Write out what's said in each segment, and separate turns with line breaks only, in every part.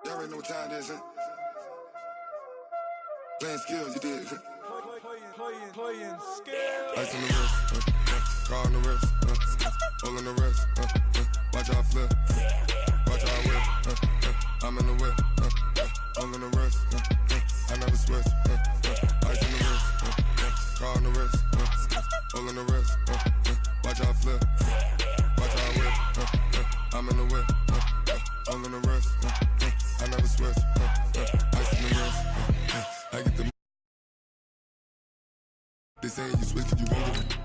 Y'all already know what time it is, huh? Playing skills, you did.
Playing skills.
Ice on the wrist, car on the wrist, hole in the wrist, watch how I flip, watch how I whip, I'm in the whip, hole in the wrist, I never switch, ice on the wrist, car on the wrist, hole in the wrist, watch how I flip, watch how I whip, I'm in the whip, hole in the wrist, I never switch, ice on the wrist, I get the. They say you switch cause you won't get it.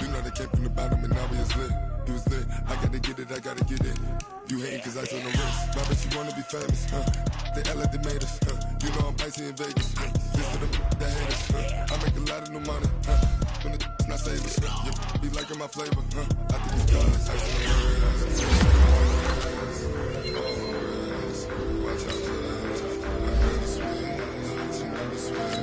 You know they came from the bottom and now we is lit. You was lit, I gotta get it, I gotta get it. You hating cause ice on the wrist. My bitch, you wanna be famous, They act like they made us, You know I'm icy in Vegas, This for the that hate us, I make a lot of new money, When the not save us, You be liking my flavor, I think it's God's ice on the wrist. Watch out for that. I never switch, you never switch.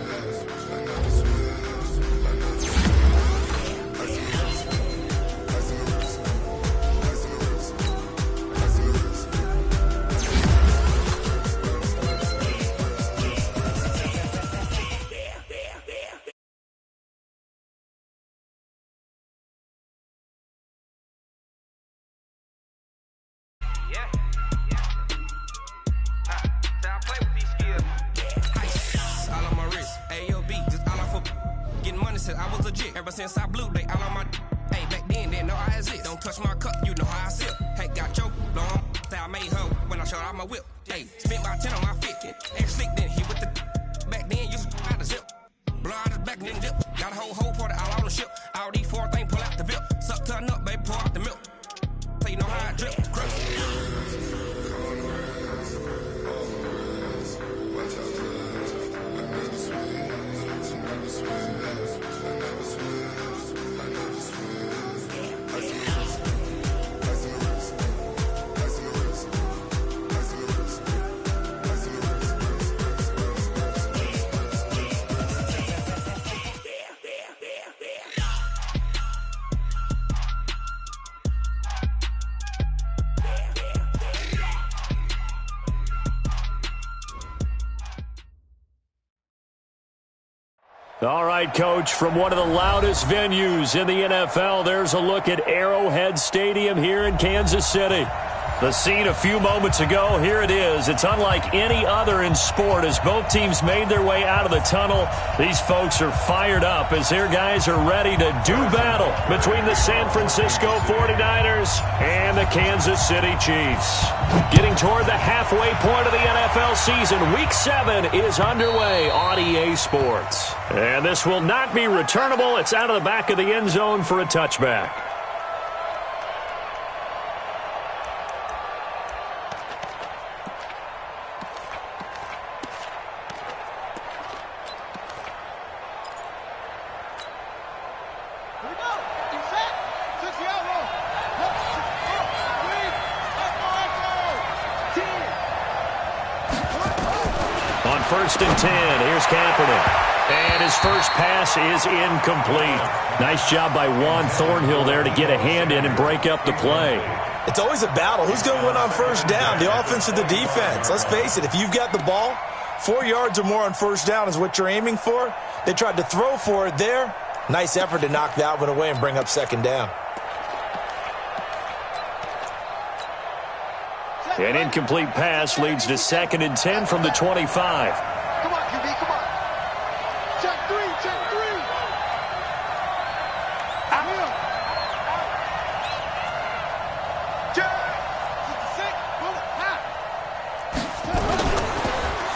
I was legit ever since I blew they all on my. Hey, back then didn't know I exist. Don't touch my cup, you know how I sip. Hey, got choked, long that I made her when I showed out my whip. Hey, spent my 10 on my fit. Ex-slick then he with the. Back then used to out the zip. Blow out his back and then dip. Got a whole party all on the ship. All these 4 things pull out the VIP. Suck to a nut, baby, pour out the milk. So you know how I drip.
All right, Coach, from one of the loudest venues in the NFL, there's a look at Arrowhead Stadium here in Kansas City. The scene a few moments ago, here it is. It's unlike any other in sport as both teams made their way out of the tunnel. These folks are fired up as their guys are ready to do battle between the San Francisco 49ers and the Kansas City Chiefs. Getting toward the halfway point of the NFL season, Week 7 is underway on EA Sports. And this will not be returnable. It's out of the back of the end zone for a touchback. First and 10. Here's Kaepernick. And his first pass is incomplete. Nice job by Juan Thornhill there to get a hand in and break up the play.
It's always a battle. Who's going to win on first down, the offense or the defense? Let's face it, if you've got the ball, 4 yards or more on first down is what you're aiming for. They tried to throw for it there. Nice effort to knock that one away and bring up second down.
An incomplete pass leads to second and 10 from the 25.
Come on, QB, come on. Check three. I'm here.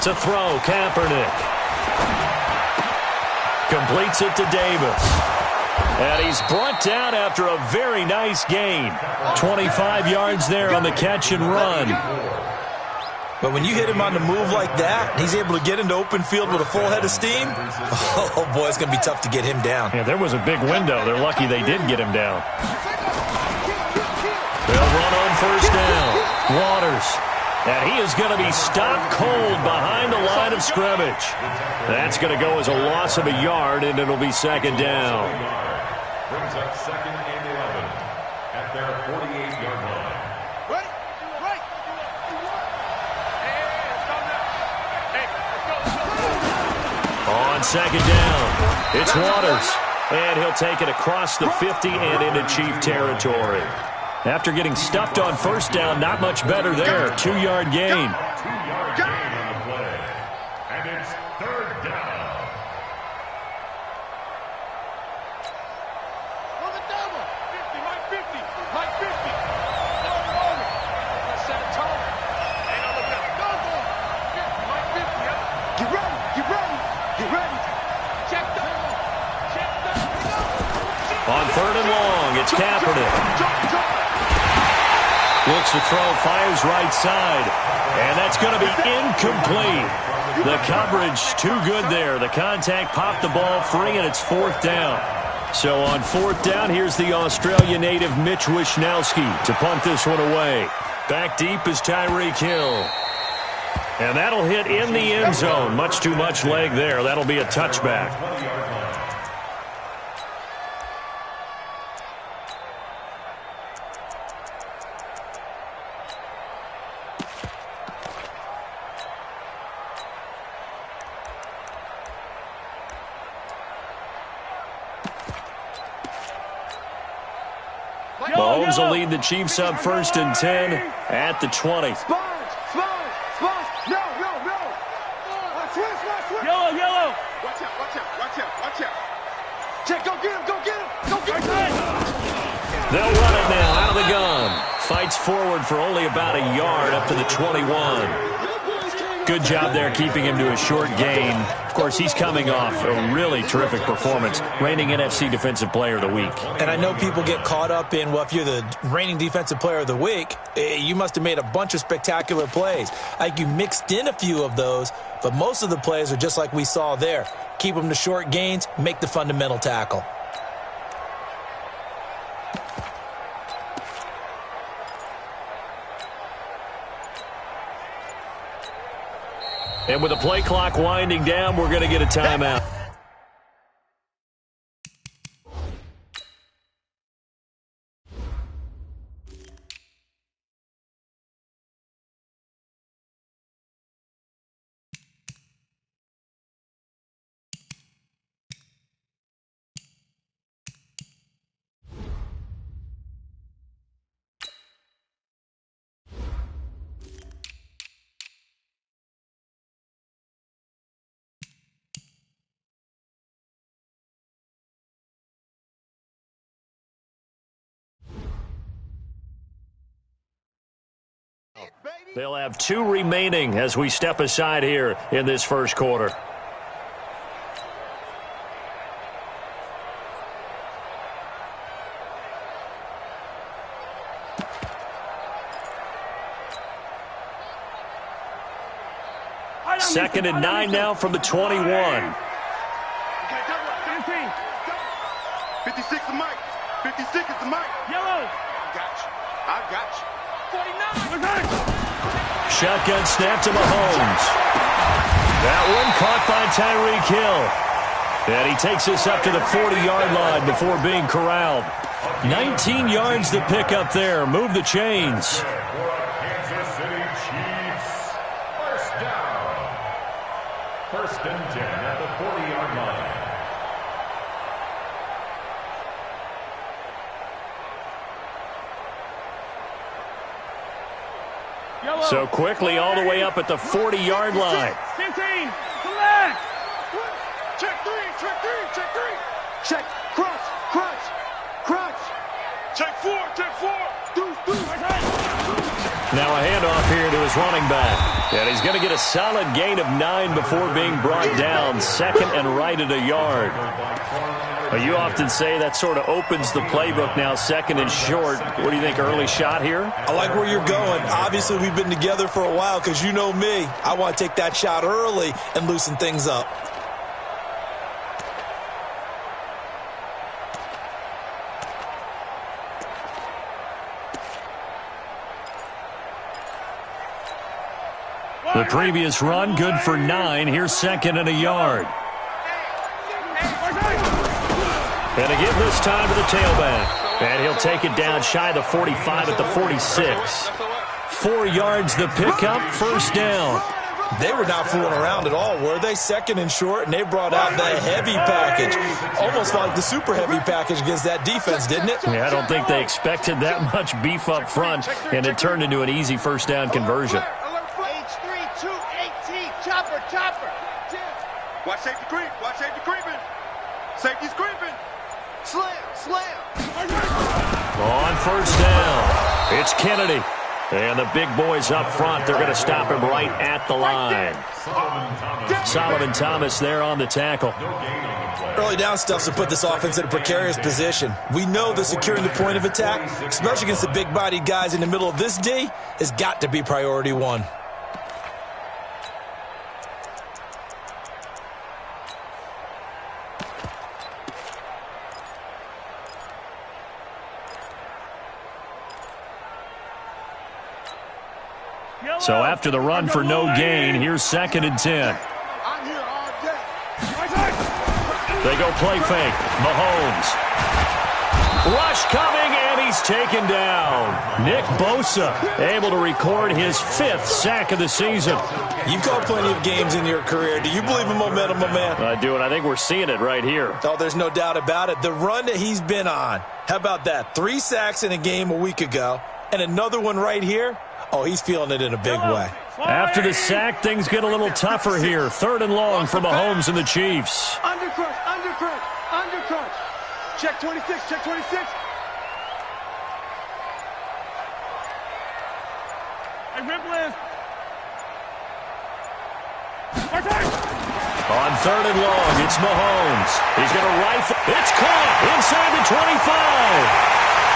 To throw, Kaepernick. Completes it to Davis. And he's brought down after a very nice gain. 25 yards there on the catch and run.
But when you hit him on the move like that, he's able to get into open field with a full head of steam. Oh, boy, it's going to be tough to get him down.
Yeah, there was a big window. They're lucky they did get him down. They'll run on first down. Waters. And he is going to be stopped cold behind the line of scrimmage. That's going to go as a loss of a yard, and it'll be second down.
Brings up second and 11 at their 48-yard line.
On second down, it's Waters. And he'll take it across the 50 and into Chief territory. After getting stuffed on first down, not much better there. 2-yard gain.
2-yard gain on the play. And it's third down.
On the double. 50, Mike 50. Mike 50. Over. Set a tone. Ain't on the double. Go. 50, Mike 50. Get ready. Get ready. Get ready. Check down. Check down.
On third and long, it's Kaepernick. Looks to throw, fires right side. And that's going to be incomplete. The coverage too good there. The contact popped the ball free, and it's fourth down. So on fourth down, here's the Australia native Mitch Wishnowsky to punt this one away. Back deep is Tyreek Hill. And that'll hit in the end zone. Much too much leg there. That'll be a touchback. Mahomes will lead the Chiefs up 1st and 10 at the 20.
Spine. No. Switch. Yellow. Watch out. Check, go get him.
They'll run it now out of the gun. Fights forward for only about a yard up to the 21. Good job there keeping him to a short gain. Of course, he's coming off a really terrific performance, reigning NFC Defensive Player of the Week.
And I know people get caught up in, well, if you're the reigning Defensive Player of the Week, you must have made a bunch of spectacular plays. Like you mixed in a few of those, but most of the plays are just like we saw there. Keep them to short gains, make the fundamental tackle.
And with the play clock winding down, we're going to get a timeout. They'll have 2 remaining as we step aside here in this first quarter. Second and 9 now from the 21.
56 is Mike. 56 is the Mike. Yellow. I got you. 49.
Shotgun snap to Mahomes. That one caught by Tyreek Hill. And he takes us up to the 40-yard line before being corralled. 19 yards to pick up there. Move the chains.
Kansas City Chiefs. First down. 1st and 10 at the 40-yard line.
So quickly all the way up at the 40-yard line.
15. Collect. Check 3. Check. Crunch. Check 4. Deuce.
Now a handoff here to his running back. And he's going to get a solid gain of 9 before being brought down. Second and right at a yard. You often say that sort of opens the playbook now, second and short. What do you think, early shot here?
I like where you're going. Obviously, we've been together for a while because you know me. I want to take that shot early and loosen things up.
The previous run, good for 9. Here's second and a yard. And again this time to the tailback. And he'll take it down shy of the 45 at the 46. 4 yards the pickup, first down.
They were not fooling around at all, were they? Second and short, and they brought out the heavy package. Almost like the super heavy package against that defense, didn't it?
Yeah, I don't think they expected that much beef up front, and it turned into an easy first down conversion.
H3, 218, chopper. Watch safety creep, watch safety creeping. Safety's creeping. Slam.
On first down, it's Kennedy. And the big boys up front, they're going to stop him right at the line. Solomon Thomas there on the tackle.
Early down stuff to put this offense in a precarious position. We know that securing the point of attack, especially against the big-bodied guys in the middle of this D, has got to be priority one.
So after the run for no gain, here's 2nd and 10.
I'm here all day.
They go play fake. Mahomes. Rush coming, and he's taken down. Nick Bosa able to record his 5th sack of the season.
You've called plenty of games in your career. Do you believe in momentum, my man?
I do, and I think we're seeing it right here.
Oh, there's no doubt about it. The run that he's been on. How about that? 3 sacks in a game a week ago, and another one right here. Oh, he's feeling it in a big way.
After the sack, things get a little tougher here. 3rd and long for Mahomes and the Chiefs.
Undercrunch. Check 26. Hey, Rimblin.
On 3rd and long, it's Mahomes. He's going to rifle. It's caught inside the 25.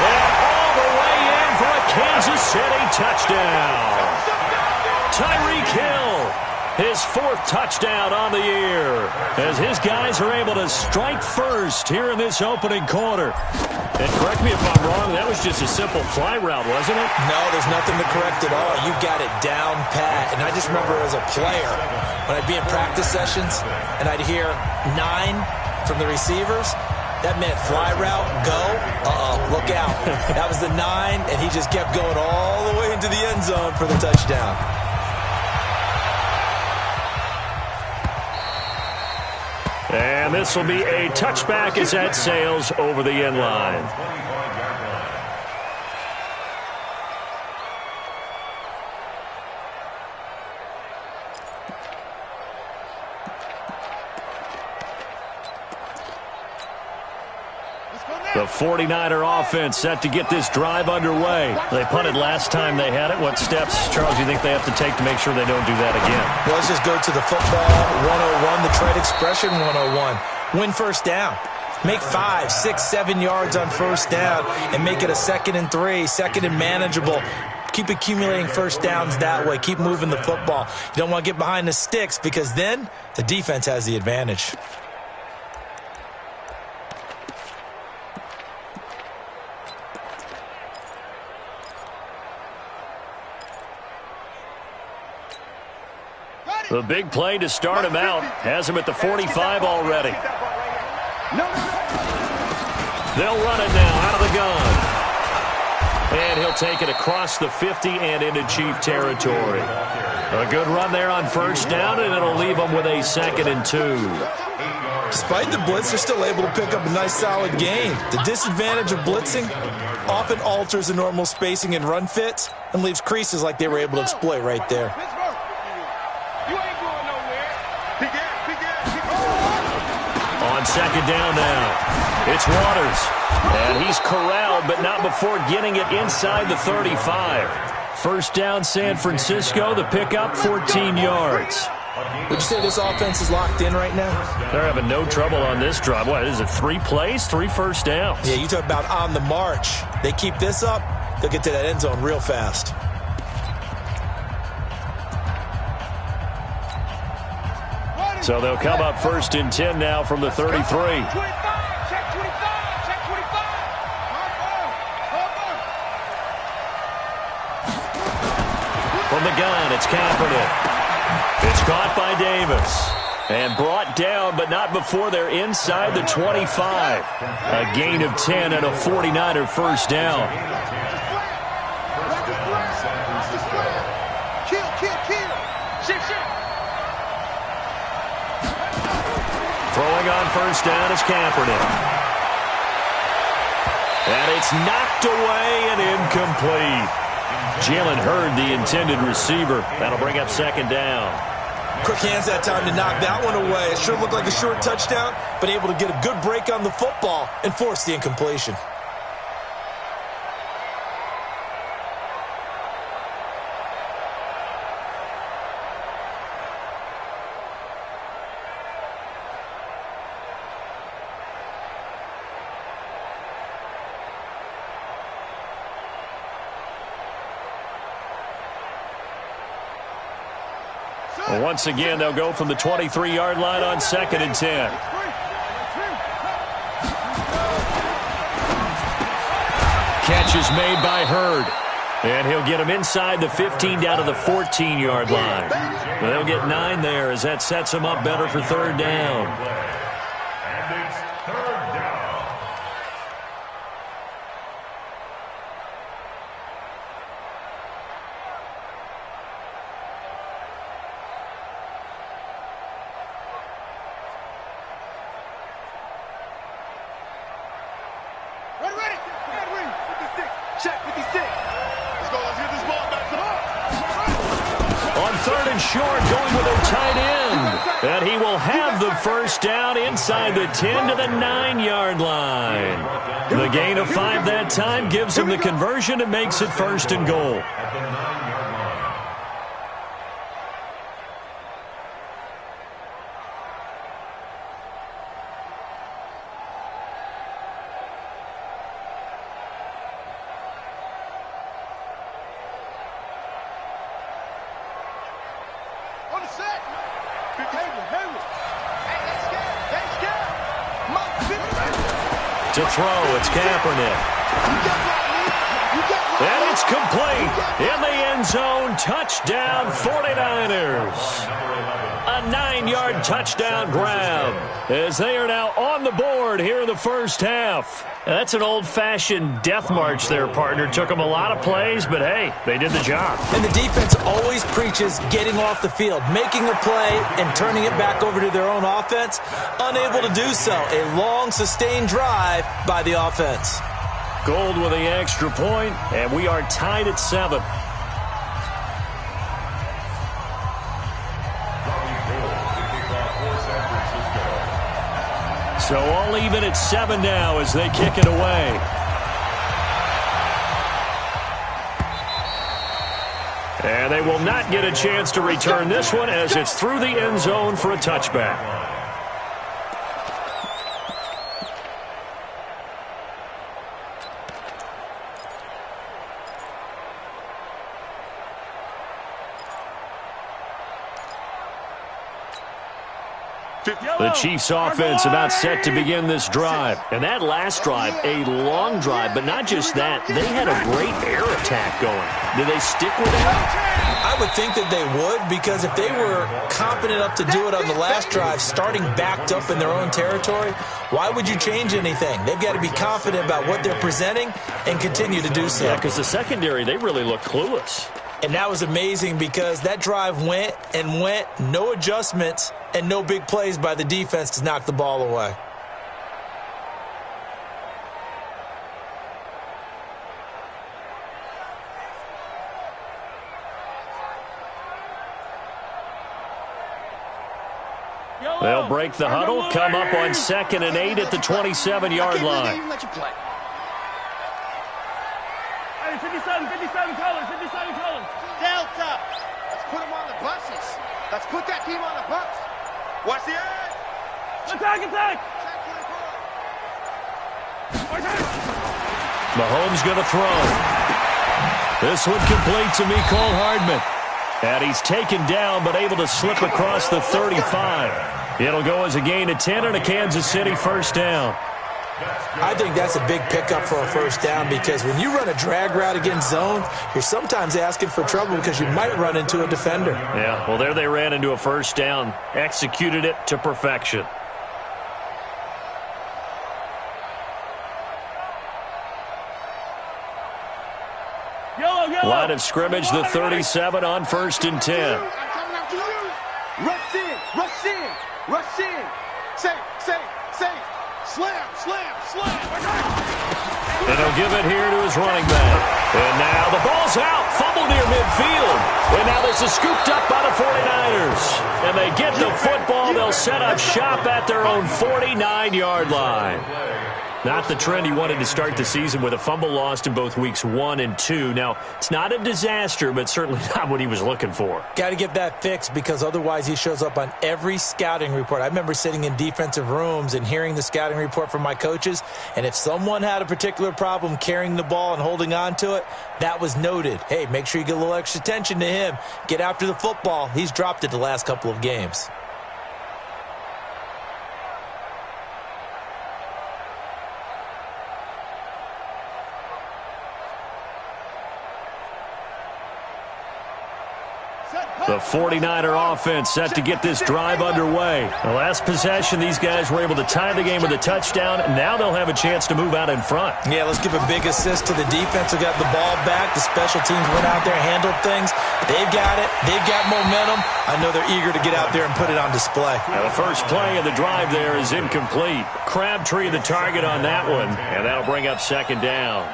And all the way in for a Kansas City touchdown. Tyreek Hill, his 4th touchdown on the year, as his guys are able to strike first here in this opening quarter. And correct me if I'm wrong, that was just a simple fly route, wasn't it?
No, there's nothing to correct at all. You got it down pat. And I just remember as a player, when I'd be in practice sessions and I'd hear 9 from the receivers, that meant fly route, go, look out. That was the 9, and he just kept going all the way into the end zone for the touchdown.
And this will be a touchback as that sails over the end line. The 49er offense set to get this drive underway. They punted last time they had it. What steps, Charles, do you think they have to take to make sure they don't do that again?
Well, let's just go to the football 101, the trade expression 101. Win first down. Make 5, 6, 7 yards on first down and make it a 2nd and 3, 2nd and manageable. Keep accumulating first downs that way. Keep moving the football. You don't want to get behind the sticks because then the defense has the advantage.
The big play to start him out has him at the 45 already. They'll run it now out of the gun. And he'll take it across the 50 and into Chief territory. A good run there on first down, and it'll leave them with a 2nd and 2.
Despite the blitz, they're still able to pick up a nice solid gain. The disadvantage of blitzing often alters the normal spacing and run fits and leaves creases like they were able to exploit right there.
On 2nd down now, it's Waters. And he's corralled, but not before getting it inside the 35. First down, San Francisco. The pickup, 14 yards.
Would you say this offense is locked in right now?
They're having no trouble on this drive. What is it, 3 plays, 3 first downs?
Yeah, you talk about on the march. They keep this up, they'll get to that end zone real fast.
So they'll come up 1st and 10 now from the 33. From the gun, it's Kaepernick. It's caught by Davis. And brought down, but not before they're inside the 25. A gain of 10 and a 49er first down.
Kill.
Throwing on first down is Kaepernick. And it's knocked away and incomplete. Jalen Hurd, the intended receiver. That'll bring up second down.
Quick hands that time to knock that one away. It sure looked like a short touchdown, but able to get a good break on the football and force the incompletion.
Well, once again, they'll go from the 23-yard line on 2nd and 10. Catch is made by Hurd. And he'll get him inside the 15 down to the 14-yard line. They'll get 9 there as that sets him up better for third down.
And it's third down.
Ready. Check 56. Let's go. Let's get this ball back to the
On 3rd and short, going with a tight end. And he will have the first down inside the 10 to the 9-yard line. The gain of 5 that time gives him the conversion and makes it 1st and goal.
At the 9-yard line.
On the set. Hayward. Hey, let's get. Mike,
To throw, it's Kaepernick. And it's complete. In the end zone, touchdown 49ers. A 9-yard touchdown grab as they are now on the board here in the first half. Now, that's an old-fashioned death march there, partner. Took them a lot of plays, but hey, they did the job.
And the defense always preaches getting off the field, making a play, and turning it back over to their own offense. Unable to do so. A long, sustained drive by the offense.
Gold with the extra point, and we are tied at 7. So all even at 7 now as they kick it away. And they will not get a chance to return this one as it's through the end zone for a touchback. The Chiefs offense about set to begin this drive. And that last drive, a long drive, but not just that. They had a great air attack going. Did they stick with that?
I would think that they would, because if they were confident enough to do it on the last drive, starting backed up in their own territory, why would you change anything? They've got to be confident about what they're presenting and continue to do so.
Yeah, because the secondary, they really look clueless.
And that was amazing because that drive went, no adjustments, and no big plays by the defense to knock the ball away.
They'll break the huddle, come up on 2nd and 8 at the 27-yard line.
Hey, 57 colors. Delta. Let's put them on the buses. Let's put that team on the bus. Watch the edge. Attack.
Mahomes going to throw. This one complete to Mecole Hardman. And he's taken down but able to slip across the 35. It'll go as a gain of 10 and a Kansas City first down.
I think that's a big pickup for a first down because when you run a drag route against zone, you're sometimes asking for trouble because you might run into a defender.
Yeah, well, there they ran into a first down, executed it to perfection. Line of scrimmage, the 37 on 1st and 10.
Rush in. Say, Safe. Slam.
And he'll give it here to his running back. And now the ball's out. Fumble near midfield. And now this is scooped up by the 49ers. And they get the football. They'll set up shop at their own 49-yard line. Not the trend he wanted to start the season with a fumble lost in both weeks 1 and 2. Now, it's not a disaster, but certainly not what he was looking for.
Got to get that fixed because otherwise he shows up on every scouting report. I remember sitting in defensive rooms and hearing the scouting report from my coaches, and if someone had a particular problem carrying the ball and holding on to it, that was noted. Hey, make sure you get a little extra attention to him. Get after the football. He's dropped it the last couple of games.
The 49er offense set to get this drive underway. The last possession, these guys were able to tie the game with a touchdown. Now they'll have a chance to move out in front.
Yeah, let's give a big assist to the defense who got the ball back. The special teams went out there, handled things. They've got it. They've got momentum. I know they're eager to get out there and put it on display.
Now the first play of the drive there is incomplete. Crabtree the target on that one, and that'll bring up second down.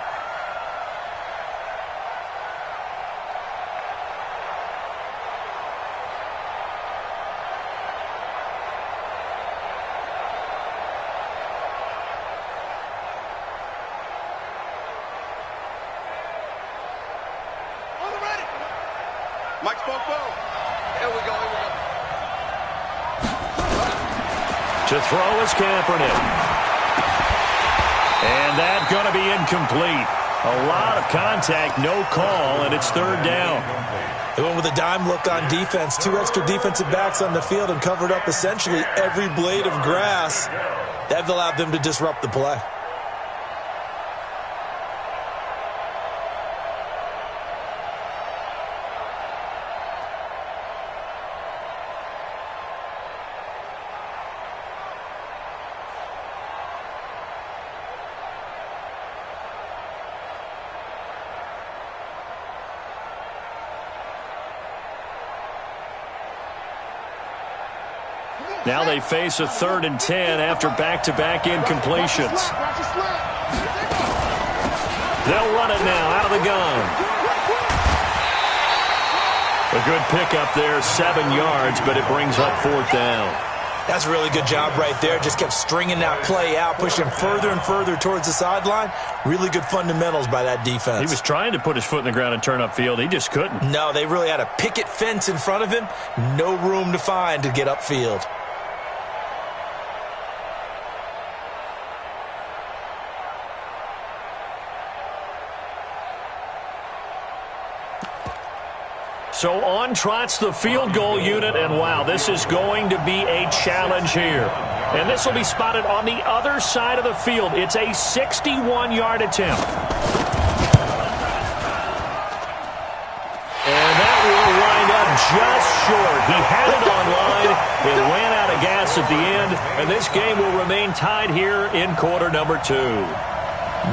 Mike Spoke. Here we go.
To throw is Kaepernick. And that's going to be incomplete. A lot of contact, no call, and it's third down.
They went with a dime look on defense. 2 extra defensive backs on the field and covered up essentially every blade of grass. That allowed them to disrupt the play.
Now they face a 3rd and 10 after back-to-back incompletions. They'll run it now out of the gun. A good pickup there, 7 yards, but it brings up 4th down.
That's a really good job right there. Just kept stringing that play out, pushing further and further towards the sideline. Really good fundamentals by that defense.
He was trying to put his foot in the ground and turn upfield. He just couldn't.
No, they really had a picket fence in front of him. No room to find to get upfield.
So on trots the field goal unit, and wow, this is going to be a challenge here. And this will be spotted on the other side of the field. It's a 61-yard attempt. And that will wind up just short. He had it on line. It ran out of gas at the end, and this game will remain tied here in quarter number 2.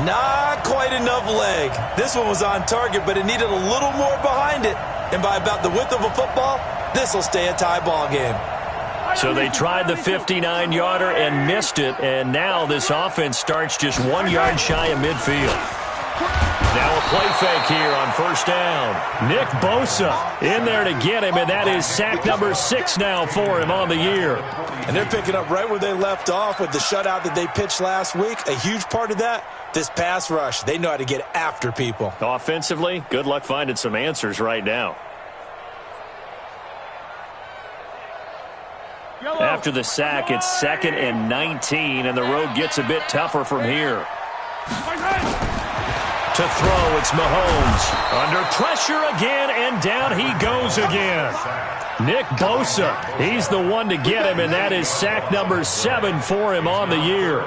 Not quite enough leg. This one was on target, but it needed a little more behind it. And by about the width of a football, this will stay a tie ball game.
So they tried the 59-yarder and missed it, and now this offense starts just 1 yard shy of midfield. Now a play fake here on first down. Nick Bosa in there to get him, and that is sack number 6 now for him on the year.
And they're picking up right where they left off with the shutout that they pitched last week. A huge part of that, this pass rush. They know how to get after people.
Offensively, good luck finding some answers right now. After the sack, it's 2nd and 19, and the road gets a bit tougher from here. To throw, it's Mahomes. Under pressure again, and down he goes again. Nick Bosa, he's the one to get him, and that is sack number 7 for him on the year.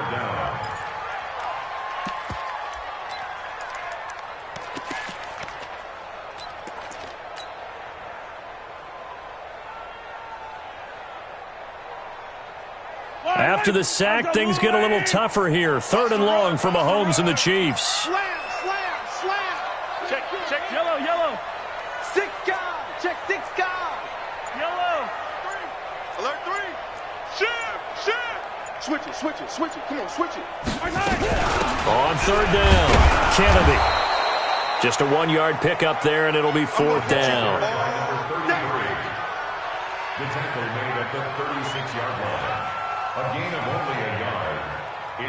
After the sack, things get a little tougher here. 3rd and long for Mahomes and the Chiefs.
Slam. Check. Yellow. 6 guard. Check 6 guard. Yellow. 3. Alert 3. Shift. Switch switch it. Come on, switch it.
On third down, Kennedy. Just a 1-yard pickup there, and it'll be fourth down.
The tackle made at the 36-yard line. A gain of only a yard.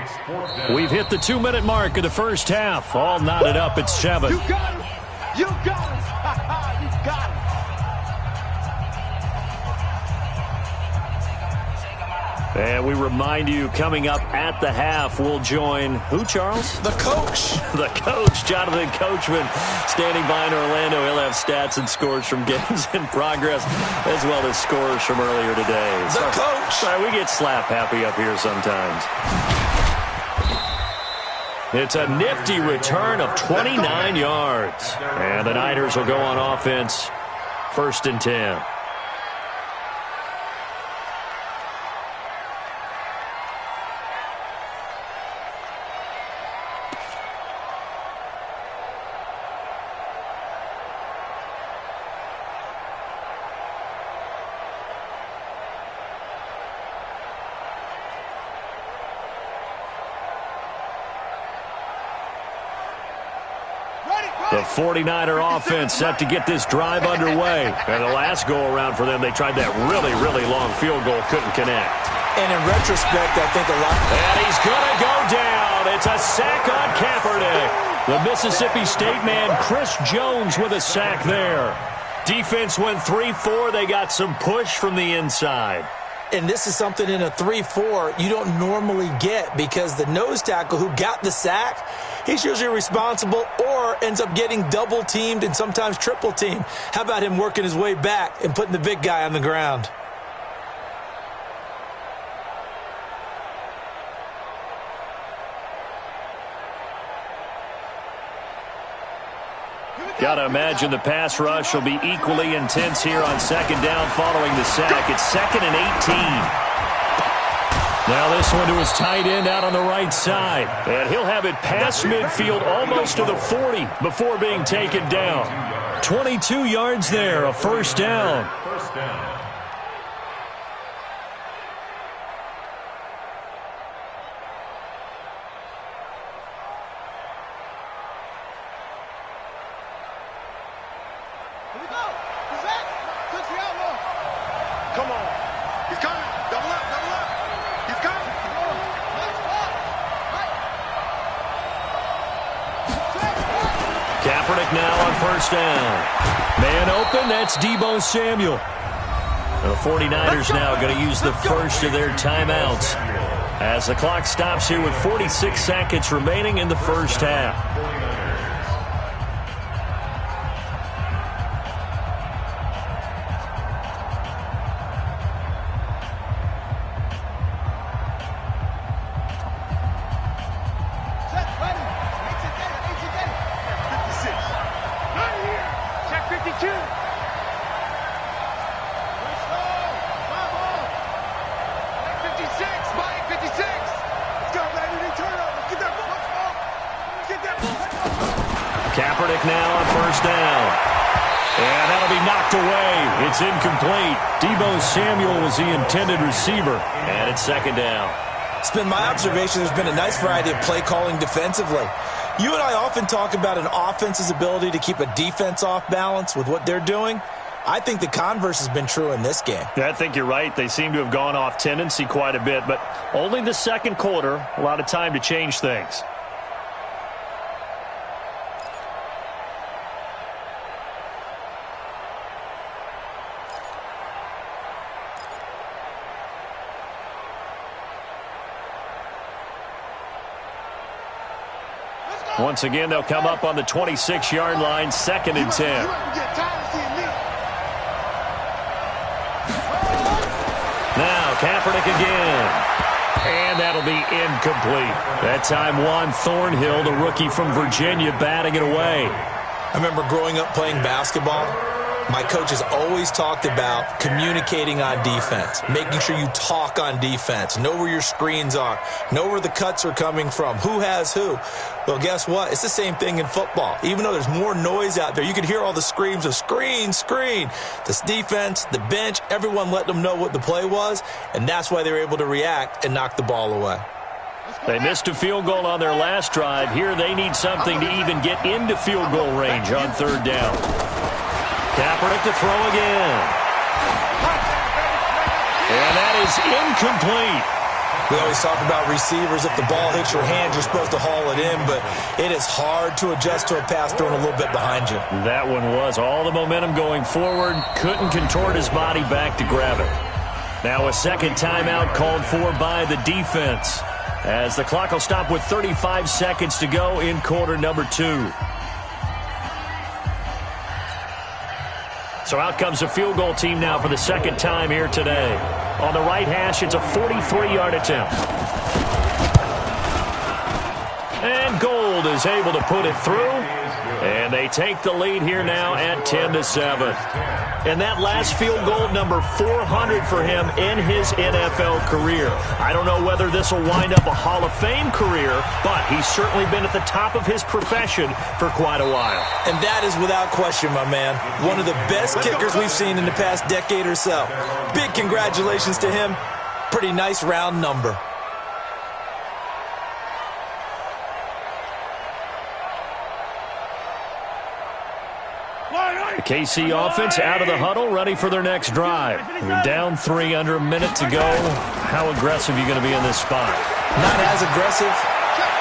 It's fourth down.
We've hit the 2-minute mark of the first half. All knotted up at 7.
You got him. You got him. You got him.
And we remind you, coming up at the half, we'll join who, Charles?
The coach.
The coach, Jonathan Coachman, standing by in Orlando. He'll have stats and scores from games in progress, as well as scores from earlier today.
The coach.
Sorry, we get slap happy up here sometimes. It's a nifty return of 29 yards. And the Niners will go on offense, 1st and 10. The 49er offense set to get this drive underway. And the last go-around for them, they tried that really, really long field goal, couldn't connect.
And in retrospect, I think a lot.
And he's going to go down. It's a sack on Kaepernick. The Mississippi State man, Chris Jones, with a sack there. Defense went 3-4. They got some push from the inside.
And this is something in a 3-4 you don't normally get, because the nose tackle who got the sack, he's usually responsible or ends up getting double-teamed and sometimes triple-teamed. How about him working his way back and putting the big guy on the ground?
Got to imagine the pass rush will be equally intense here on 2nd down following the sack. It's 2nd and 18. Now this one to his tight end out on the right side. And he'll have it past midfield almost to the 40 before being taken down. 22 yards there, a 1st down.
First down.
Come on. He's coming. Double up. He's coming.
Kaepernick now on 1st down. Man open, that's Deebo Samuel. The 49ers now going to use the first of their timeouts as the clock stops here with 46 seconds remaining in the first half. Kaepernick now on 1st down. And that'll be knocked away. It's incomplete. Deebo Samuel was the intended receiver. And it's 2nd down.
It's been my observation there's been a nice variety of play calling defensively. You and I often talk about an offense's ability to keep a defense off balance with what they're doing. I think the converse has been true in this game.
Yeah, I think you're right. They seem to have gone off tendency quite a bit, but only the 2nd quarter, a lot of time to change things. Once again, they'll come up on the 26-yard line, 2nd and 10. Now, Kaepernick again. And that'll be incomplete. That time, Juan Thornhill, the rookie from Virginia, batting it away.
I remember growing up playing basketball. My coach has always talked about communicating on defense, making sure you talk on defense, know where your screens are, know where the cuts are coming from, who has who. Well, guess what? It's the same thing in football. Even though there's more noise out there, you can hear all the screams of screen, screen. This defense, the bench, everyone let them know what the play was, and that's why they were able to react and knock the ball away.
They missed a field goal on their last drive. Here they need something to even get into field goal range on third down. Kaepernick to throw again. And that is incomplete.
We always talk about receivers. If the ball hits your hand, you're supposed to haul it in, but it is hard to adjust to a pass thrown a little bit behind you.
That one was all the momentum going forward. Couldn't contort his body back to grab it. Now a second timeout called for by the defense, as the clock will stop with 35 seconds to go in quarter number 2. So out comes a field goal team now for the second time here today. On the right hash, it's a 43-yard attempt. And Gould is able to put it through. And they take the lead here now at 10-7. And that last field goal, number 400 for him in his NFL career. I don't know whether this will wind up a Hall of Fame career, but he's certainly been at the top of his profession for quite a while.
And that is without question, my man. One of the best kickers we've seen in the past decade or so. Big congratulations to him. Pretty nice round number.
The KC offense out of the huddle, ready for their next drive. You're down 3, under a minute to go. How aggressive are you going to be in this spot?
Not as aggressive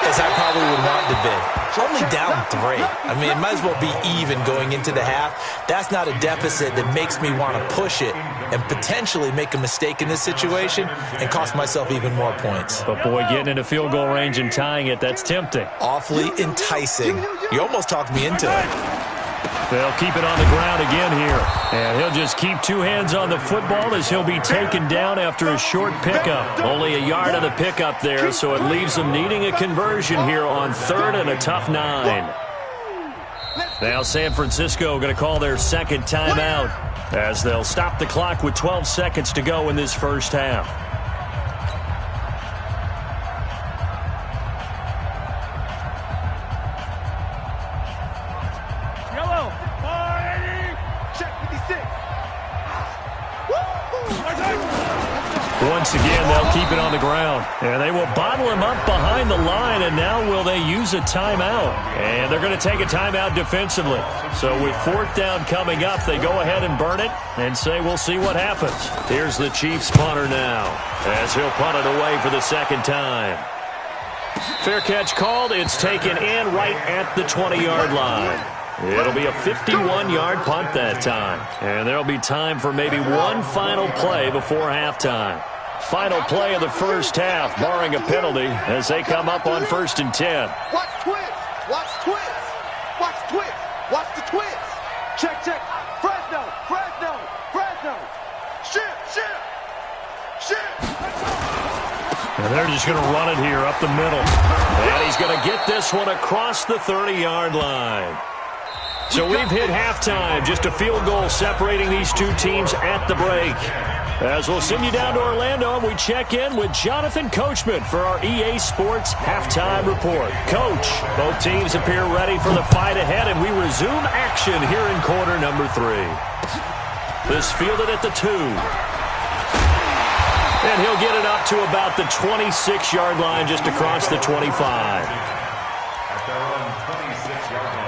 as I probably would want to be. Only down 3. I mean, it might as well be even going into the half. That's not a deficit that makes me want to push it and potentially make a mistake in this situation and cost myself even more points.
But, boy, getting into field goal range and tying it, that's tempting.
Awfully enticing. You almost talked me into it.
They'll keep it on the ground again here. And he'll just keep 2 hands on the football as he'll be taken down after a short pickup. Only a yard on the pickup there, so it leaves them needing a conversion here on 3rd and a tough 9. Now San Francisco going to call their second timeout as they'll stop the clock with 12 seconds to go in this first half. Once again, they'll keep it on the ground. And they will bottle him up behind the line, and now will they use a timeout? And they're going to take a timeout defensively. So with 4th down coming up, they go ahead and burn it and say we'll see what happens. Here's the Chiefs punter now as he'll punt it away for the second time. Fair catch called. It's taken in right at the 20-yard line. It'll be a 51-yard punt that time. And there'll be time for maybe one final play before halftime. Final play of the first half, barring a penalty, as they come up on 1st and 10.
Watch twist. Watch twist. Watch twist. Watch the twist. Check, check. Fresno. Fresno. Fresno. Shift.
And they're just going to run it here up the middle. And he's going to get this one across the 30-yard line. So we've hit halftime. Just a field goal separating these two teams at the break. As we'll send you down to Orlando, and we check in with Jonathan Coachman for our EA Sports Halftime Report. Coach, both teams appear ready for the fight ahead, and we resume action here in quarter number 3. This fielded at the 2. And he'll get it up to about the 26-yard line, just across the 25.
At their own 26-yard line.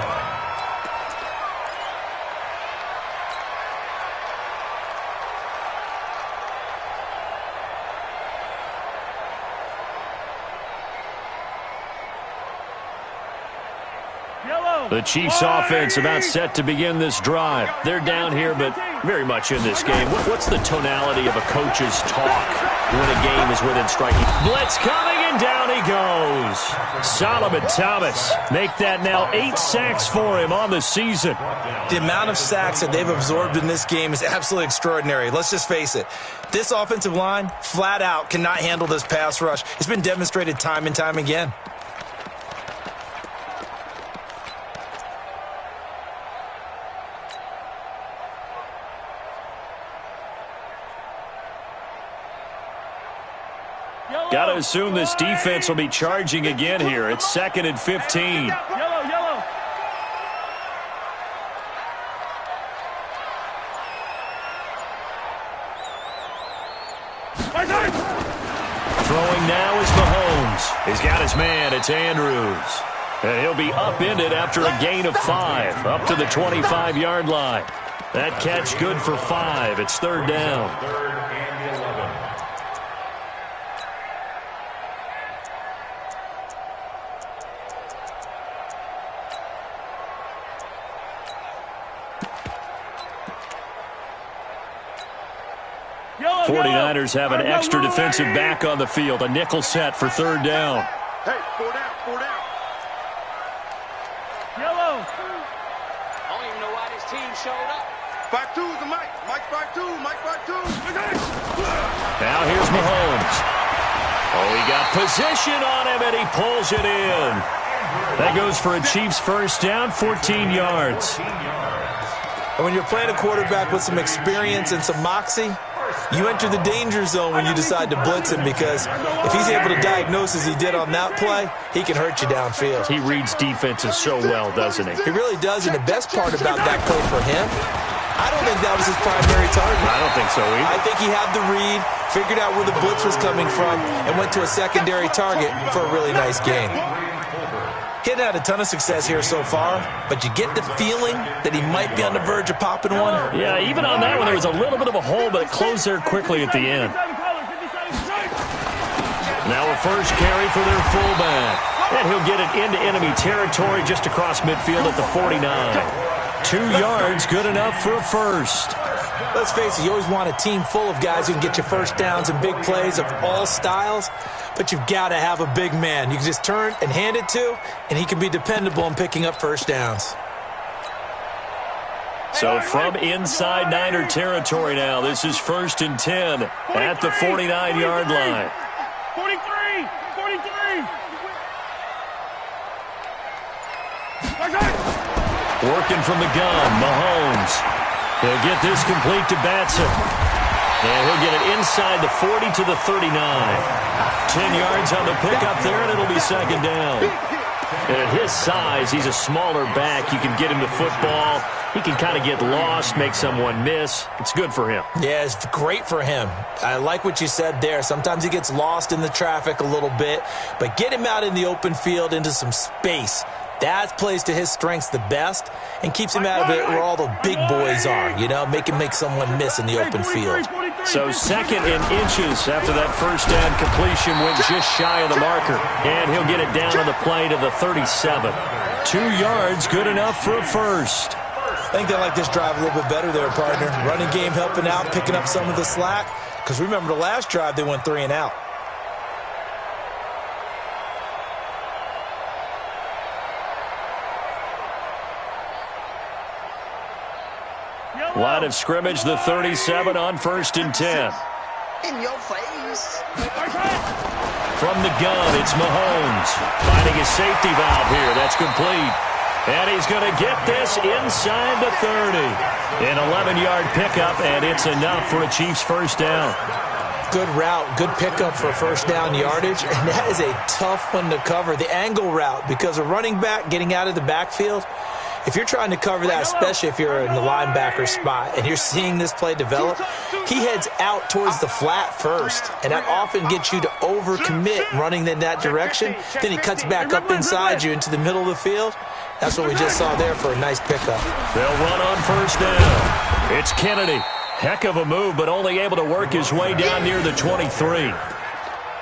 The Chiefs offense about set to begin this drive. They're down here, but very much in this game. What's the tonality of a coach's talk when a game is within striking? Blitz coming, and down he goes. Solomon Thomas, make that now 8 sacks for him on the season.
The amount of sacks that they've absorbed in this game is absolutely extraordinary. Let's just face it. This offensive line, flat out, cannot handle this pass rush. It's been demonstrated time and time again.
Got to assume this defense will be charging again here. It's 2nd and 15.
Yellow.
Throwing now is Mahomes. He's got his man. It's Andrews. And he'll be upended after a gain of 5, up to the 25-yard line. That catch good for 5. It's 3rd down.
3rd and 11.
Yellow.
49ers have an extra defensive back on the field. A nickel set for 3rd down.
Hey, 4 down. Yellow.
I don't even know why this team showed up.
5-2's the Mike. Mike 5-2. Mike 5-2.
Now here's Mahomes. Oh, he got position on him, and he pulls it in. That goes for a Chiefs first down, 14 yards.
And when you're playing a quarterback with some experience and some moxie, you enter the danger zone when you decide to blitz him, because if he's able to diagnose as he did on that play, he can hurt you downfield.
He reads defenses so well, doesn't he?
He really does, and the best part about that play for him, I don't think that was his primary target.
I don't think so either.
I think he had the read, figured out where the blitz was coming from, and went to a secondary target for a really nice gain. He hadn't had a ton of success here so far, but you get the feeling that he might be on the verge of popping one.
Yeah, even on that one, there was a little bit of a hole, but it closed there quickly at the end. Now a first carry for their fullback. And he'll get it into enemy territory just across midfield at the 49. 2 yards, good enough for a first.
Let's face it, you always want a team full of guys who can get you first downs and big plays of all styles, but you've got to have a big man you can just turn and hand it to, and he can be dependable in picking up first downs.
So from inside Niner territory now, this is 1st and 10 at the 49-yard line.
43.
Working from the gun, Mahomes. He'll get this complete to Batson. And he'll get it inside the 40 to the 39. 10 yards on the pickup there, and it'll be 2nd down. And at his size, he's a smaller back. You can get him the football. He can kind of get lost, make someone miss. It's good for him.
Yeah, it's great for him. I like what you said there. Sometimes he gets lost in the traffic a little bit, but get him out in the open field into some space. That plays to his strengths the best and keeps him out of it where all the big boys are, you know, make someone miss in the open field.
So 2nd and inches after that first down completion went just shy of the marker. And he'll get it down on the play to the 37. 2 yards, good enough for a first.
I think they like this drive a little bit better there, partner. Running game helping out, picking up some of the slack. Because remember the last drive, they went 3 and out.
Line of scrimmage, the 37 on 1st and 10.
In your face.
From the gun, it's Mahomes. Finding his safety valve here. That's complete. And he's going to get this inside the 30. An 11-yard pickup, and it's enough for a Chiefs first down.
Good route, good pickup for first down yardage, and that is a tough one to cover. The angle route, because a running back getting out of the backfield, if you're trying to cover that, especially if you're in the linebacker spot and you're seeing this play develop, he heads out towards the flat first, and that often gets you to overcommit running in that direction. Then he cuts back up inside you into the middle of the field. That's what we just saw there for a nice pickup.
They'll run on first down. It's Kennedy. Heck of a move, but only able to work his way down near the 23.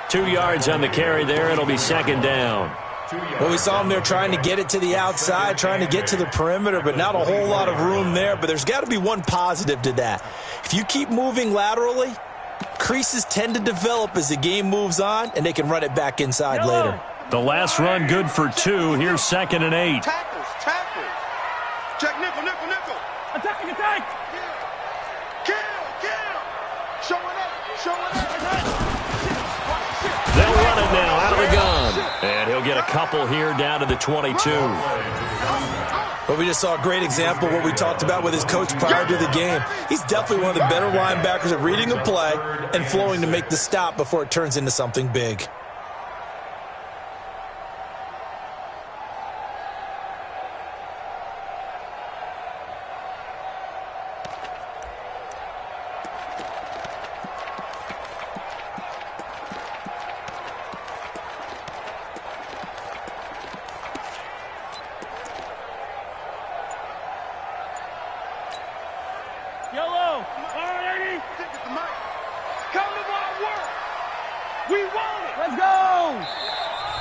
2 yards on the carry there. It'll be 2nd down.
Well, we saw him there trying to get it to the outside, trying to get to the perimeter, but not a whole lot of room there. But there's got to be one positive to that. If you keep moving laterally, creases tend to develop as the game moves on, and they can run it back inside later.
The last run good for 2. Here's 2nd and 8.
Tackles. Check nickel. Attack. Kill. Showing up.
They'll run it now out of the gun. And he'll get a couple here down to the 22.
Well, But we just saw a great example of what we talked about with his coach prior to the game. He's definitely one of the better linebackers at reading a play and flowing to make the stop before it turns into something big.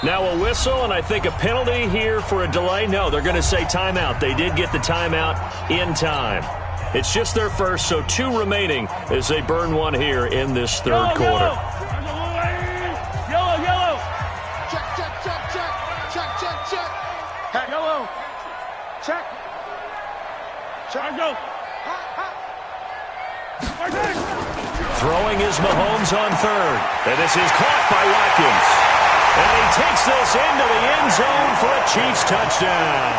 Now a whistle, and I think a penalty here for a delay. No, they're going to say timeout. They did get the timeout in time. It's just their first, so 2 remaining as they burn one here in this third quarter.
Yellow. Check. Yellow. Check. Go.
Throwing is Mahomes on third. And this is caught by Watkins. And he takes this into the end zone for a Chiefs touchdown.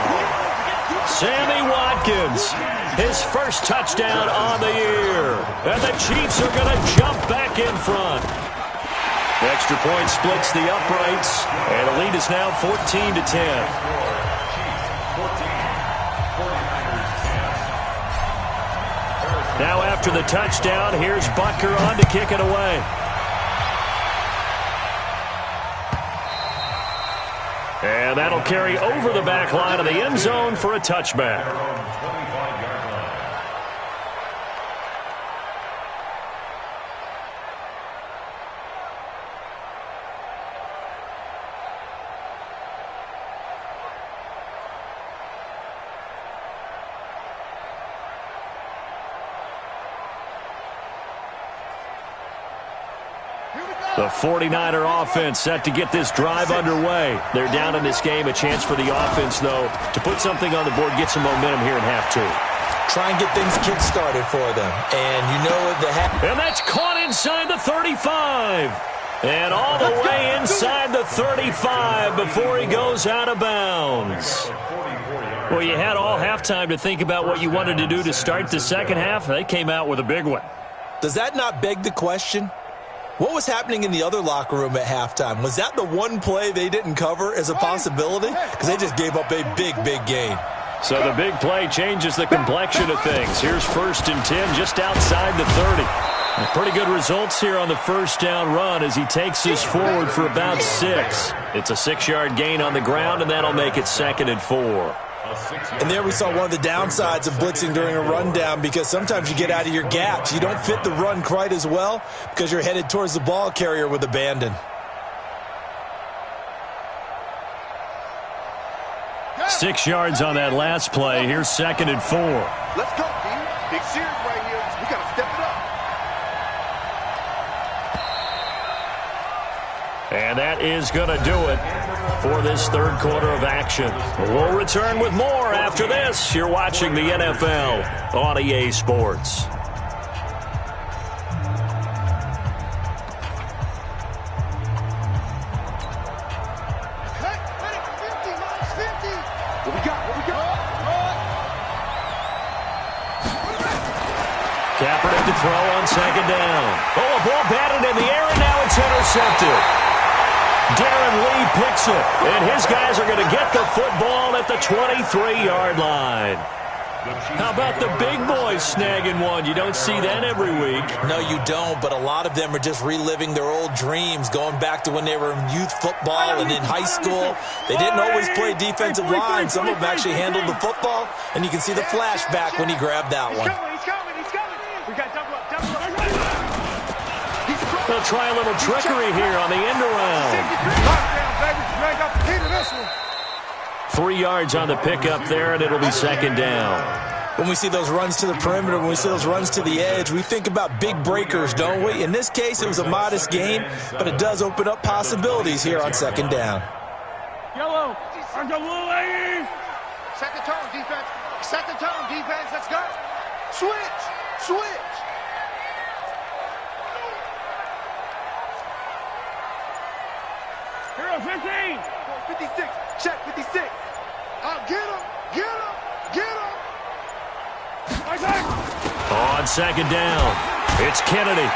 Sammy Watkins, his first touchdown on the year. And the Chiefs are going to jump back in front. Extra point splits the uprights. And the lead is now 14-10. Now after the touchdown, here's Butker on to kick it away. And that'll carry over the back line of the end zone for a touchback. The 49er offense set to get this drive underway. They're down in this game. A chance for the offense, though, to put something on the board, get some momentum here in half 2.
Try and get things kick-started for them. And you know
And that's caught inside the 35. And all the way inside the 35 before he goes out of bounds. Well, you had all halftime to think about what you wanted to do to start the second half. They came out with a big one.
Does that not beg the question? What was happening in the other locker room at halftime? Was that the one play they didn't cover as a possibility? Because they just gave up a big, big gain.
So the big play changes the complexion of things. Here's 1st and 10 just outside the 30. And pretty good results here on the first down run as he takes us forward for about 6. It's a 6-yard gain on the ground, and that'll make it 2nd and 4.
And there we saw one of the downsides of blitzing during a rundown, because sometimes you get out of your gaps. You don't fit the run quite as well because you're headed towards the ball carrier with abandon.
Yeah. 6 yards on that last play. Here's 2nd and 4.
Let's go, D. Big series right here. We got to step it up.
And that is going to do it for this third quarter of action. We'll return with more after this. You're watching the NFL on EA Sports. Kaepernick to throw on 2nd down. Oh, a ball batted in the air, and now it's intercepted. Darren Lee picks it, and his guys are going to get the football at the 23-yard line. How about the big boys snagging one? You don't see that every week.
No, you don't, but a lot of them are just reliving their old dreams, going back to when they were in youth football and in high school. They didn't always play defensive line. Some of them actually handled the football, and you can see the flashback when he grabbed that one.
He's coming. We got double up.
They'll try a little trickery here on the end around. 3 yards on the pickup there, and it'll be 2nd down.
When we see those runs to the perimeter, when we see those runs to the edge, we think about big breakers, don't we? In this case, it was a modest gain, but it does open up possibilities here on 2nd down.
Yellow. Second tone, defense. Let's go. Switch. Hero 15. 56. Check 56. Get him. Get him!
On second down, it's Kennedy.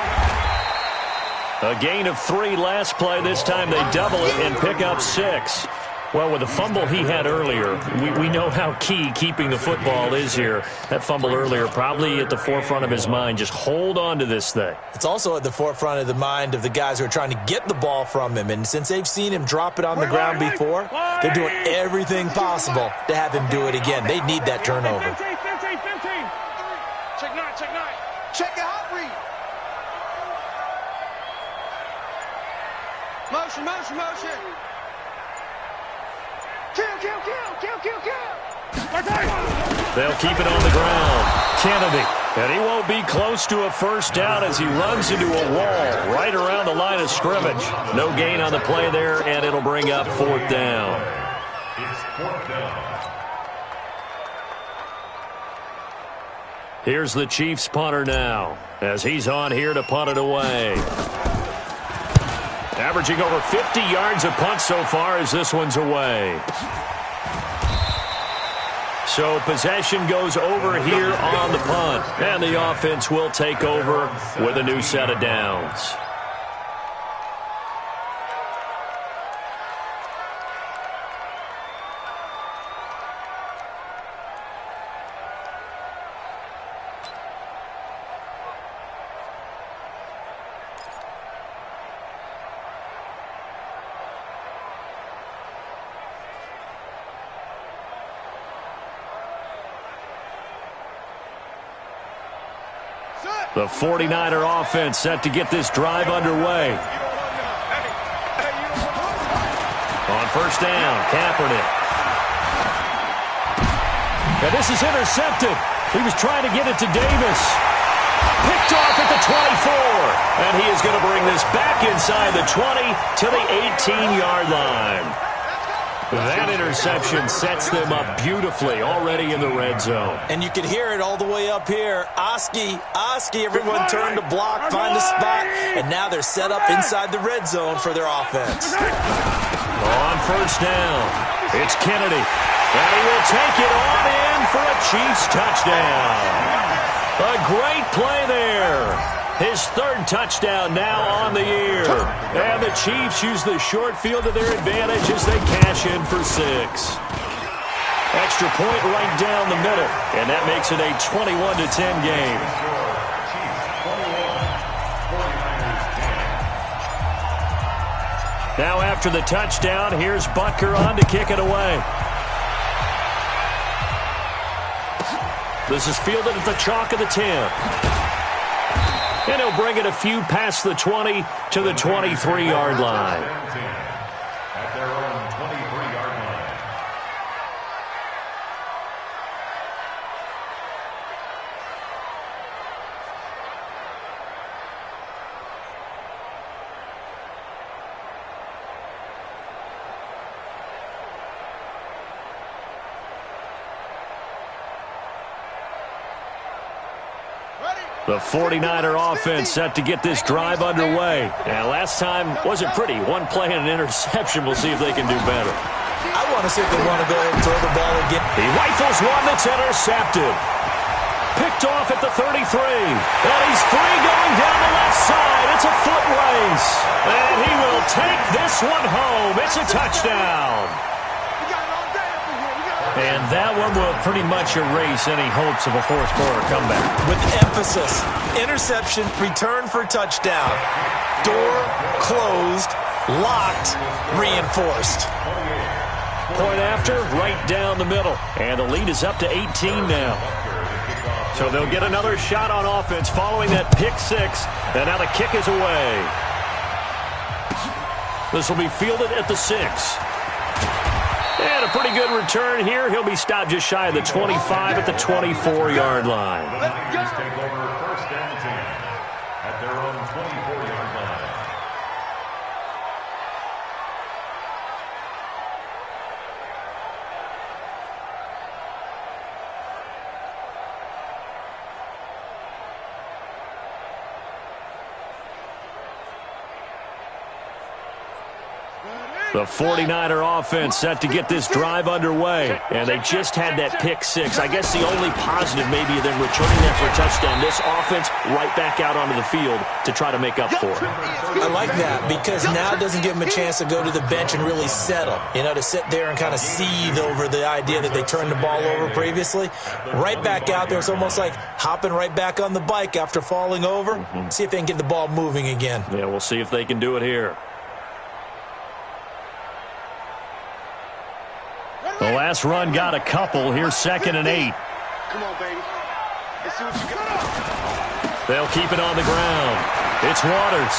A gain of 3 last play. This time they double it and pick up 6. Well, with the fumble he had earlier, we know how key keeping the football is here. That fumble earlier probably at the forefront of his mind. Just hold on to this thing.
It's also at the forefront of the mind of the guys who are trying to get the ball from him. And since they've seen him drop it on the ground before, they're doing everything possible to have him do it again. They need that turnover.
15. Check 9, check 9. Check your hot read. Motion. Kill.
They'll keep it on the ground. Kennedy. And he won't be close to a first down as he runs into a wall right around the line of scrimmage. No gain on the play there, and it'll bring up 4th down.
It's 4th down.
Here's the Chiefs punter now as he's on here to punt it away. Averaging over 50 yards a punt so far as this one's away. So possession goes over here on the punt, and the offense will take over with a new set of downs. The 49er offense set to get this drive underway. On first down, Kaepernick. And this is intercepted. He was trying to get it to Davis. Picked off at the 24. And he is going to bring this back inside the 20 to the 18-yard line. That interception sets them up beautifully already in the red zone.
And you can hear it all the way up here. Oski, everyone turned to block, find a spot, and now they're set up inside the red zone for their offense.
On first down, it's Kennedy. And he will take it on in for a Chiefs touchdown. A great play there. His 3rd touchdown now on the year. And the Chiefs use the short field to their advantage as they cash in for 6. Extra point right down the middle. And that makes it a 21-10 game. Now after the touchdown, here's Butker on to kick it away. This is fielded at the chalk of the 10. And he'll bring it a few past the 20 to the 23-yard line.
At their own 23-yard line.
The 49er offense set to get this drive underway. And last time wasn't pretty. One play and an interception. We'll see if they can do better.
I want to see if they want to go ahead and throw the ball again.
He rifles one that's intercepted. Picked off at the 33. And he's free going down the left side. It's a foot race. And he will take this one home. It's a touchdown. And that one will pretty much erase any hopes of a fourth-quarter comeback.
With emphasis, interception, return for touchdown. Door closed, locked, reinforced.
Point after, right down the middle. And the lead is up to 18 now. So they'll get another shot on offense following that pick 6. And now the kick is away. This will be fielded at the 6. And a pretty good return here. He'll be stopped just shy of the 25 at the 24-yard line.
Just take over 1st and 10 at their own 24-yard line.
The 49er offense set to get this drive underway. And they just had that pick six. I guess the only positive maybe of them returning that for a touchdown. This offense right back out onto the field to try to make up for it.
I like that because now it doesn't give them a chance to go to the bench and really settle. You know, to sit there and kind of seethe over the idea that they turned the ball over previously. Right back out there. It's almost like hopping right back on the bike after falling over. See if they can get the ball moving again.
Yeah, we'll see if they can do it here. The last run got a couple. Here's 2nd and 8.
Come on, baby. Let's see what you got.
They'll keep it on the ground. It's Waters.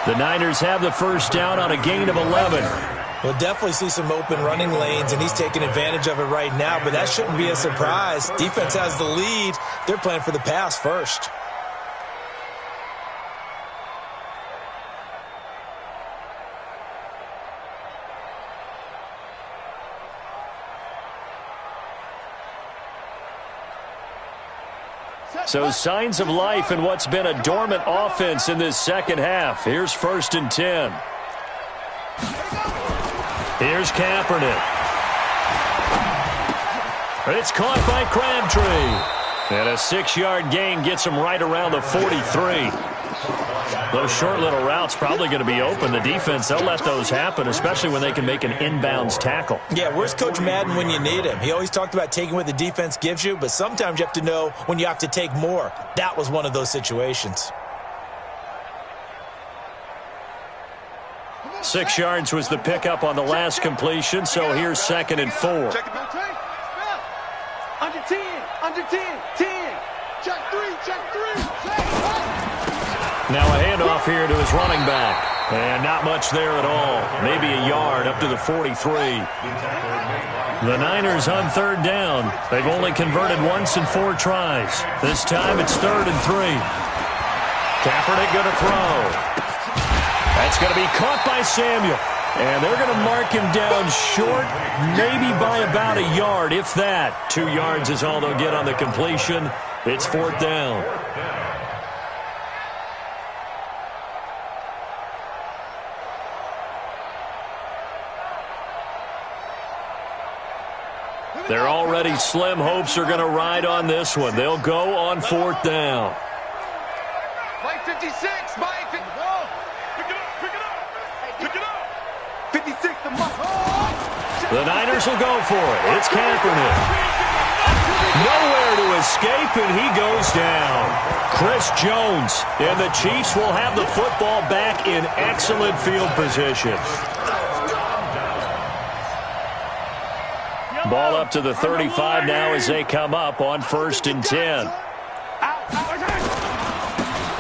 The Niners have the first down on a gain of 11.
We'll definitely see some open running lanes, and he's taking advantage of it right now, but that shouldn't be a surprise. Defense has the lead. They're playing for the pass first.
So signs of life in what's been a dormant offense in this second half. Here's 1st and 10. Here's Kaepernick. It's caught by Crabtree. And a 6-yard gain gets him right around the 43. Those short little routes probably going to be open. The defense, they'll let those happen, especially when they can make an inbounds tackle.
Yeah, where's Coach Madden when you need him? He always talked about taking what the defense gives you, but sometimes you have to know when you have to take more. That was one of those situations.
6 yards was the pickup on the last completion, so here's 2nd and 4.
Check it out. Under 10. Under 10. 10. Check 3. Check 3.
Now a handoff here to his running back. And not much there at all. Maybe a yard up to the 43. The Niners on 3rd down. They've only converted once in 4 tries. This time it's 3rd and 3. Kaepernick going to throw. That's going to be caught by Samuel. And they're going to mark him down short, maybe by about a yard, if that. 2 yards is all they'll get on the completion. It's 4th down. Their already slim hopes are going to ride on this one. They'll go on 4th down.
Mike 56. Mike 50. Pick it up. Pick it up. Pick it up. 56 to Mike.
The Niners will go for it. It's Kaepernick. Nowhere to escape, and he goes down. Chris Jones, and the Chiefs will have the football back in excellent field position. Ball up to the 35 now as they come up on 1st and 10.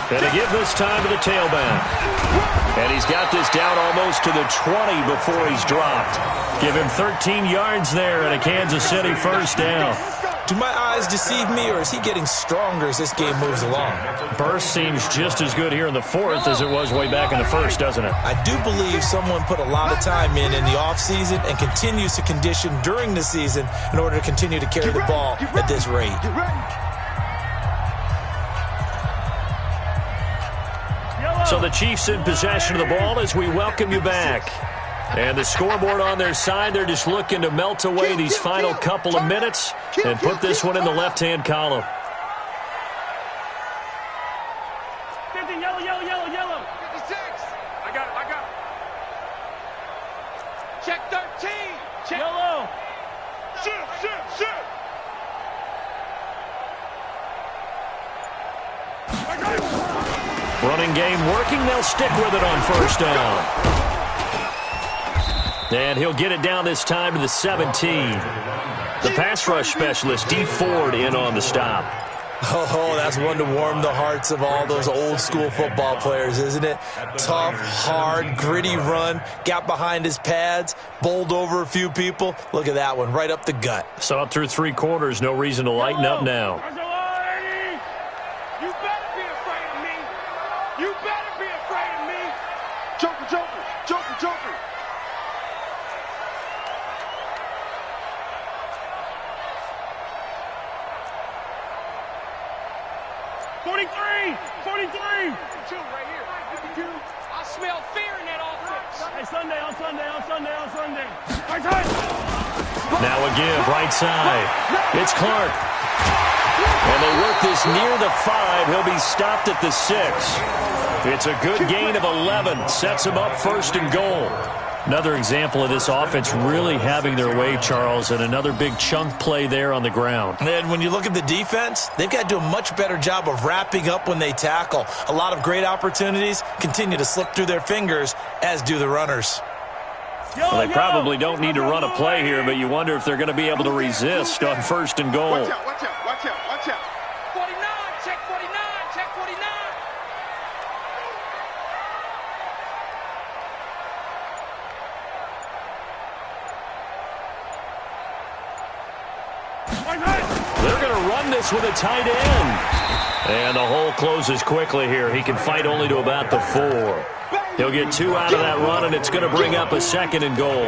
And to give this time to the tailback. And he's got this down almost to the 20 before he's dropped. Give him 13 yards there and a Kansas City first down.
Do my eyes deceive me, or is he getting stronger as this game moves along?
Burst seems just as good here in the 4th as it was way back in the 1st, doesn't it?
I do believe someone put a lot of time in the offseason and continues to condition during the season in order to continue to carry the ball at this rate.
So the Chiefs in possession of the ball as we welcome you back. And the scoreboard on their side, they're just looking to melt away these final couple of minutes and put this one in the left-hand column.
50, yellow, yellow, yellow, yellow. 56. I got it. Check 13. Check. Yellow. Shoot.
Running game working. They'll stick with it on 1st down. And he'll get it down this time to the 17. The pass rush specialist, Dee Ford, in on the stop.
Oh, that's one to warm the hearts of all those old school football players, isn't it? Tough, hard, gritty run, got behind his pads, bowled over a few people. Look at that one, right up the gut.
So up through 3 quarters, no reason to lighten up now.
You better be afraid of me. You better be afraid of me. Joker. 43. 43. 52 right here. 52. I smell fear in that offense. Hey, Sunday, on Sunday.
Now a give, right side. It's Clark. And they work this near the 5. He'll be stopped at the 6. It's a good gain of 11. Sets him up 1st and goal. Another example of this offense really having their way, Charles, and another big chunk play there on the ground.
And when you look at the defense, they've got to do a much better job of wrapping up when they tackle. A lot of great opportunities continue to slip through their fingers, as do the runners.
Well, they probably don't need to run a play here, but you wonder if they're going to be able to resist on 1st and goal.
Watch out.
49, check 49, check 49.
They're going to run this with a tight end. And the hole closes quickly here. He can fight only to about the 4. He'll get 2 out of that run, and it's going to bring up a 2nd and goal.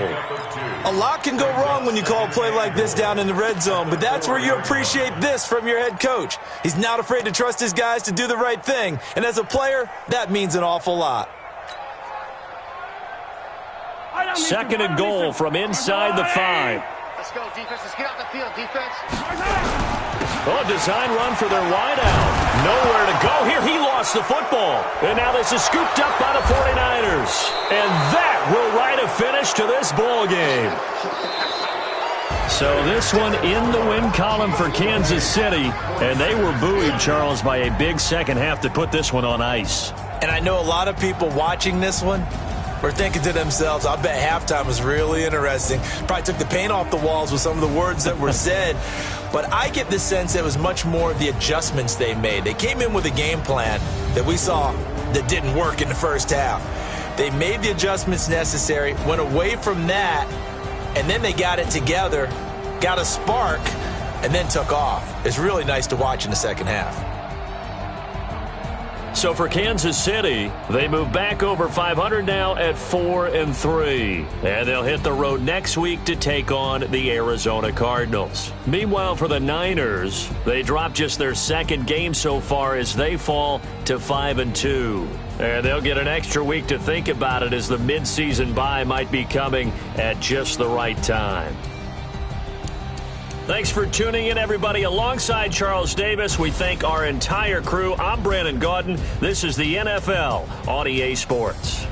A lot can go wrong when you call a play like this down in the red zone, but that's where you appreciate this from your head coach. He's not afraid to trust his guys to do the right thing, and as a player, that means an awful lot.
2nd and goal from inside the 5.
Let's go, defense. Let's get out the field, defense.
Oh, design run for their wideout. Nowhere to go here. He lost the football. And now this is scooped up by the 49ers. And that will write a finish to this ball game. So this one in the win column for Kansas City. And they were buoyed, Charles, by a big second half to put this one on ice.
And I know a lot of people watching this one were thinking to themselves, I bet halftime was really interesting. Probably took the paint off the walls with some of the words that were said. But I get the sense it was much more the adjustments they made. They came in with a game plan that we saw that didn't work in the first half. They made the adjustments necessary, went away from that, and then they got it together, got a spark, and then took off. It's really nice to watch in the second half.
So for Kansas City, they move back over 500 now at 4-3. And they'll hit the road next week to take on the Arizona Cardinals. Meanwhile, for the Niners, they drop just their 2nd game so far as they fall to 5-2. And they'll get an extra week to think about it as the midseason bye might be coming at just the right time. Thanks for tuning in, everybody. Alongside Charles Davis, we thank our entire crew. I'm Brandon Gaudin. This is the NFL on EA Sports.